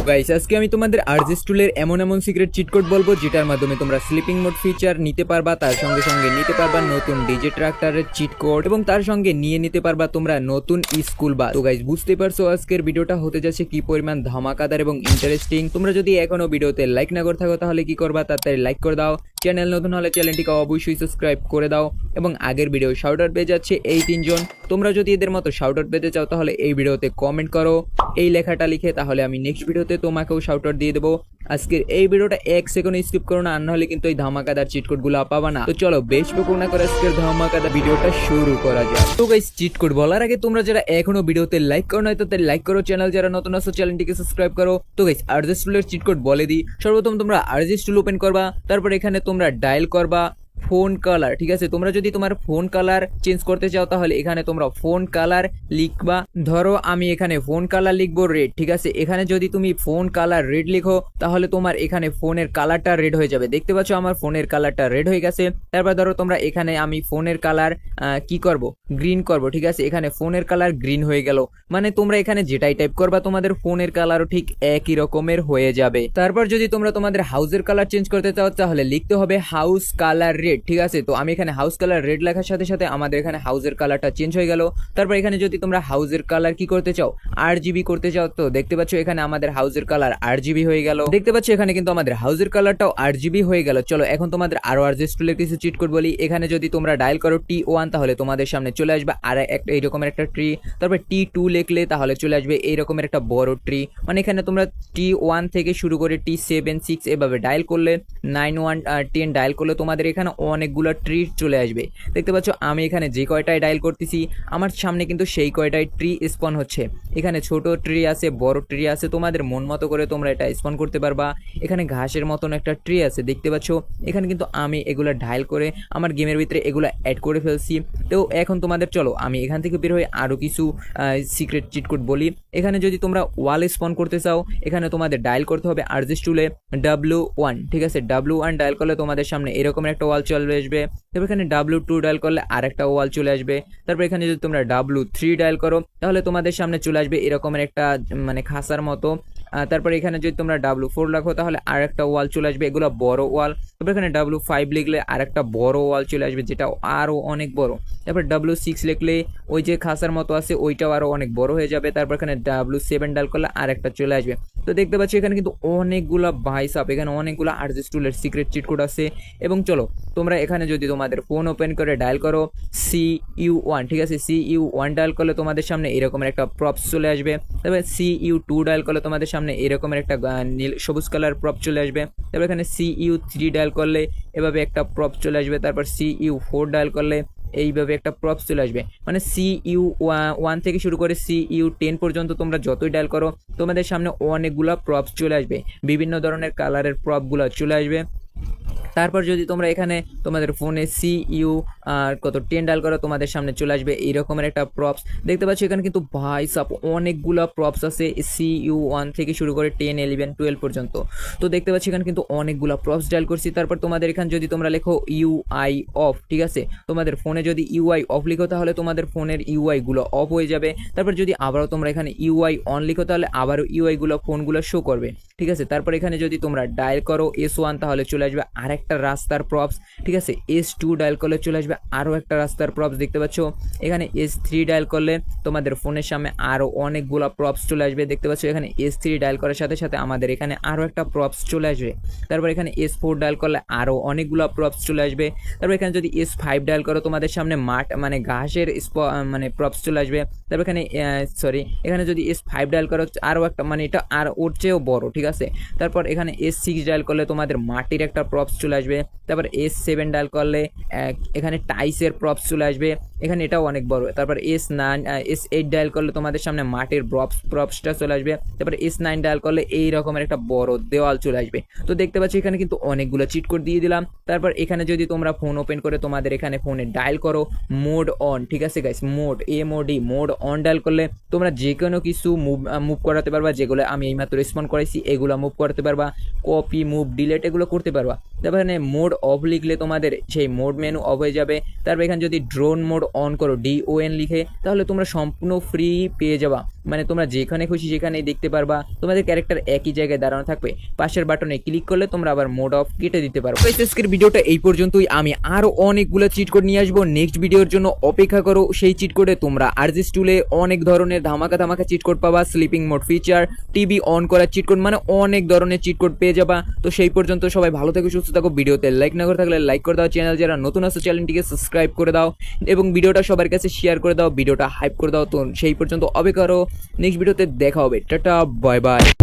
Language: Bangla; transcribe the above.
গাইস আজকে আমি তোমাদের আরজেস টুলের এমন সিক্রেট চিট কোড বলবো যেটার মাধ্যমে তোমরা স্লিপিং মোড ফিচার নিতে পারবা, তার সঙ্গে সঙ্গে নিতে পারবা নতুন ডিজে ট্রাক্টরের চিট কোড এবং তার সঙ্গে নিয়ে নিতে পারবা তোমরা নতুন স্কুল বাস। তো গাইস বুঝতে পারছো আজকের ভিডিওটা হতে যাচ্ছে কি পরিমাণ ধামাকাদার এবং ইন্টারেস্টিং। তোমরা যদি এখনো ভিডিওতে লাইক না করে থাকো তাহলে কি করবা, তাড়াতাড়ি লাইক করে দাও। চ্যানেল নতুন হলে চ্যানেলটিকে অবশ্যই সাবস্ক্রাইব করে দাও এবং আগের ভিডিও শাউট আউট পেয়ে যাচ্ছে এই তিনজন। তোমরা যদি এদের মতো শাউট আউট পেতে চাও তাহলে এই ভিডিওতে কমেন্ট করো এই লেখাটা লিখে, তাহলে আমি নেক্সট ভিডিওতে তোমাকেও শাউট আউট দিয়ে দেবো। আজকের এই ভিডিওটা 1 সেকেন্ড স্কিপ করো না, আর নাহলে কিন্তু এই ধামাকাদার চিট কোড গুলো পাবা না। তো চলো বেশ বকুল না করে আজকের ধামাকাদার ভিডিওটা শুরু করা যাক। তো গাইস চিট কোড বলার আগে তোমরা যারা এখনো ভিডিওতে লাইক করো না তাদের লাইক করো, চ্যানেল যারা নতুন আছো চ্যানেলটিকে সাবস্ক্রাইব করো। তো গাইস আরজেস টুলের চিট কোড বলে দিই। সর্বপ্রথম তোমরা আরজেস টুল ওপেন করবা, তারপর এখানে তোমরা ডায়াল করবা ফোন কালার। ঠিক আছে, তোমরা যদি তোমার ফোন কালার চেঞ্জ করতে চাও তাহলে এখানে তোমরা ফোন কালার লিখবা। ধরো আমি এখানে ফোন কালার লিখবো রেড। ঠিক আছে, এখানে যদি তুমি ফোন কালার রেড লিখো তাহলে তোমার এখানে ফোনের কালারটা রেড হয়ে যাবে। দেখতে পাচ্ছ আমার ফোনের কালারটা রেড হয়ে গেছে। তারপর ধরো তোমরা এখানে আমি ফোনের কালার কি করব, গ্রিন করব। ঠিক আছে, এখানে ফোনের কালার গ্রিন হয়ে গেল। মানে তোমরা এখানে যেটাই টাইপ করবা তোমাদের ফোনের কালারও ঠিক একই রকমের হয়ে যাবে। তারপর যদি তোমরা তোমাদের হাউসের কালার চেঞ্জ করতে চাও তাহলে লিখতে হবে হাউস কালার রেড। ঠিক আছে, তো আমি এখানে হাউস কালার রেড লেখার সাথে সাথে আমাদের এখানে হাউসের কালারটা চেঞ্জ হয়ে গেল। তারপর এখানে যদি তোমরা হাউসের কালার কি করতে চাও, RGB করতে চাও, তো দেখতে পাচ্ছ এখানে আমাদের হাউসের কালার RGB হয়ে গেল। দেখতে পাচ্ছ এখানে কিন্তু আমাদের হাউসের কালারটাও RGB হয়ে গেল। চলো এখন তোমাদের আরো আরজেস টুলের কিছু চিট কোড বলি। এখানে যদি তোমরা ডায়াল করো T1 তাহলে তোমাদের সামনে চলে আসবে আর একটা এইরকমের একটা ট্রি। তারপর T2 লিখলে তাহলে চলে আসবে এইরকমের একটা বড় ট্রি। মানে এখানে তোমরা T1 থেকে শুরু করে T7 6 এভাবে ডায়াল করলে 9 1 10 ডায়াল করলে তোমাদের এখানে অনেকগুলো ট্রি চলে আসবে। দেখতে পাচ্ছ আমি এখানে যে কয়টায় ডায়াল করতেছি আমার সামনে কিন্তু সেই কয়টায় ট্রি স্পন হচ্ছে। এখানে ছোট ট্রি আছে, বড় ট্রি আছে, তোমাদের মন মতো করে তোমরা এটা স্পন করতে পারবা। এখানে ঘাসের মতন একটা ট্রি আছে দেখতে পাচ্ছ। এখানে কিন্তু আমি এগুলা ডায়াল করে আমার গেমের ভিতরে এগুলা অ্যাড করে ফেলছি। তো এখন তোমাদের চলো আমি এখান থেকে বের হয়ে আরো কিছু সিক্রেট চিট কোড বলি। এখানে যদি তোমরা ওয়াল স্পন করতে চাও এখানে তোমাদের ডায়াল করতে হবে আরজেস টুলে W1। ঠিক আছে, W1 ডায়াল করলে তোমাদের সামনে এরকম একটা ওয়াল চলে আসবে। তারপর এখানে W2 ডায়াল করলে আরেকটা ওয়াল চলে আসবে। তারপর এখানে যদি তোমরা W3 ডায়াল করো তাহলে তোমাদের সামনে চলে আসবে এরকমের একটা মানে খাসার মতো। তারপর এখানে যদি তোমরা W4 রাখো তাহলে আরেকটা ওয়াল চলে আসবে, এগুলো বড় ওয়াল। তারপর এখানে W5 লিখলে আরেকটা বড় ওয়াল চলে আসবে যেটা আরো অনেক বড়। তারপর W6 লিখলে ওই যে খাসার মতো আছে ওইটাও আরো অনেক বড় হয়ে যাবে। তারপর এখানে W7 ডায়াল করলে আরেকটা চলে আসবে। তো দেখতে পাচ্ছি এখানে কিন্তু অনেকগুলা ভাইসাপ, এখানে অনেকগুলো আরজেস টুলের সিক্রেট চিট কোড আছে। এবং চলো তোমরা এখানে যদি তোমাদের ফোন ওপেন করে ডায়াল করো CU1। ঠিক আছে, CU1 ডায়াল করলে তোমাদের সামনে এরকমের একটা প্রপস চলে আসবে। তারপরে CU2 ডায়াল করলে তোমাদের সামনে এরকমের একটা নীল সবুজ কালার প্রপ চলে আসবে। তারপর এখানে CU3 ডায়াল করলে এভাবে একটা প্রপ চলে আসবে। তারপর CU4 ডায়াল করলে এইভাবে একটা প্রপস চলে আসবে। মানে CU1 থেকে শুরু করে CU10 পর্যন্ত তোমরা যতই ডায়াল করো তোমাদের সামনে অনেকগুলা প্রপস চলে আসবে, বিভিন্ন ধরনের কালারের প্রপগুলো চলে আসবে। তারপর যদি তোমরা এখানে তোমাদের ফোনে CU10 ডায়াল করো তোমাদের সামনে চলে আসবে এই রকমের একটা প্রপস। দেখতে পাচ্ছ এখানে কিন্তু ভাই সাপ অনেকগুলা প্রপস আছে CU1 থেকে শুরু করে 10 11 12 পর্যন্ত। তো দেখতে পাচ্ছি এখানে কিন্তু অনেকগুলা প্রপস ডায়াল করছি। তারপর তোমাদের এখানে যদি তোমরা লেখো UI অফ। ঠিক আছে, তোমাদের ফোনে যদি UI অফ লিখো তাহলে তোমাদের ফোনের UI গুলো অফ হয়ে যাবে। তারপর যদি আবারও তোমরা এখানে UI অন লিখো তাহলে আবারও UI গুলো ফোনগুলো শো করবে। ঠিক আছে, তারপর এখানে যদি তোমরা ডায়াল করো S1 তাহলে চলে আসবে আরেকটা রাস্তার প্রপস। ঠিক আছে, S2 ডায়াল করলে চলে আসবে আরও একটা রাস্তার প্রপস। দেখতে পাচ্ছ এখানে S3 ডায়াল করলে তোমাদের ফোনের সামনে আরও অনেকগুলা প্রপস চলে আসবে। দেখতে পাচ্ছ এখানে S3 ডায়াল করার সাথে সাথে আমাদের এখানে আরও একটা প্রপস চলে আসবে। তারপর এখানে S4 ডায়াল করলে আরও অনেকগুলা প্রপস চলে আসবে। তারপর এখানে যদি S5 ডায়াল করো তোমাদের সামনে মাঠ মানে ঘাসের মানে প্রপস চলে আসবে। তারপর এখানে এখানে যদি S5 ডায়াল করো আরও একটা মানে এটা আর ওর চেয়েও বড়। ঠিক আছে, তারপর এখানে S6 ডায়াল করলে তোমাদের মাটির একটা প্রপস চলে আসবে। তারপর S7 ডায়াল করলে এখানে টাইসের প্রপস চলে আসবে, এখানে এটাও অনেক বড়। তারপর S8 ডায়াল করলে তোমাদের সামনে মাটির প্রপসটা চলে আসবে। তারপর S9 ডায়াল করলে এই রকমের একটা বড় দেওয়াল চলে আসবে। তো দেখতে পাচ্ছি এখানে কিন্তু অনেকগুলো চিট কোড দিয়ে দিলাম। তারপর এখানে যদি তোমরা ফোন ওপেন করে তোমাদের এখানে ফোনে ডায়াল করো মোড অন। ঠিক আছে গাইস, মোড অন ডায়াল করলে তোমরা যে কোনো কিছু মুভ করাতে পারবা, যেগুলো আমি এইমাত্র রেসপন্ড করাইছি এগুলো মুভ করতে পারবা, কপি মুভ ডিলেট এগুলো করতে পারবা। তারপর এখানে মোড অফ লিখলে তোমাদের সেই মোড মেনু অফ হয়ে যাবে। তারপর এখানে যদি ড্রোন মোড অন করো DON লিখে তাহলে তোমরা সম্পূর্ণ ফ্রি পেয়ে যাবা। মানে তোমরা যেখানে খুশি সেখানেই দেখতে পারবা, তোমাদের ক্যারেক্টার একই জায়গায় দাঁড়ানো থাকবে, পাশের বাটনে ক্লিক করলে তোমরা আবার মোড অফ কেটে দিতে পারো। আজকের ভিডিওটা এই পর্যন্তই, আমি আরো অনেকগুলো চিট কোড নিয়ে আসবো, নেক্সট ভিডিওর জন্য অপেক্ষা করো। সেই চিট কোডে তোমরা আরজিএস টুলে অনেক ধরনের ধামাকা চিট কোড পাবা, sleeping mode feature, TV on করার চিট কোড, মানে অনেক ধরনের চিট কোড পেয়ে যাবা। তো সেই পর্যন্ত সবাই ভালো থেকো, সুস্থ থাকো। ভিডিওতে লাইক না করে থাকলে লাইক করে দাও, চ্যানেল যারা নতুন আছে চ্যানেলটিকে সাবস্ক্রাইব করে দাও এবং ভিডিওটা সবার কাছে শেয়ার করে দাও, ভিডিওটা হাইপ করে দাও। তো সেই পর্যন্ত অপেক্ষা করো, নেক্সট ভিডিওতে দেখা হবে। Tata, bye bye.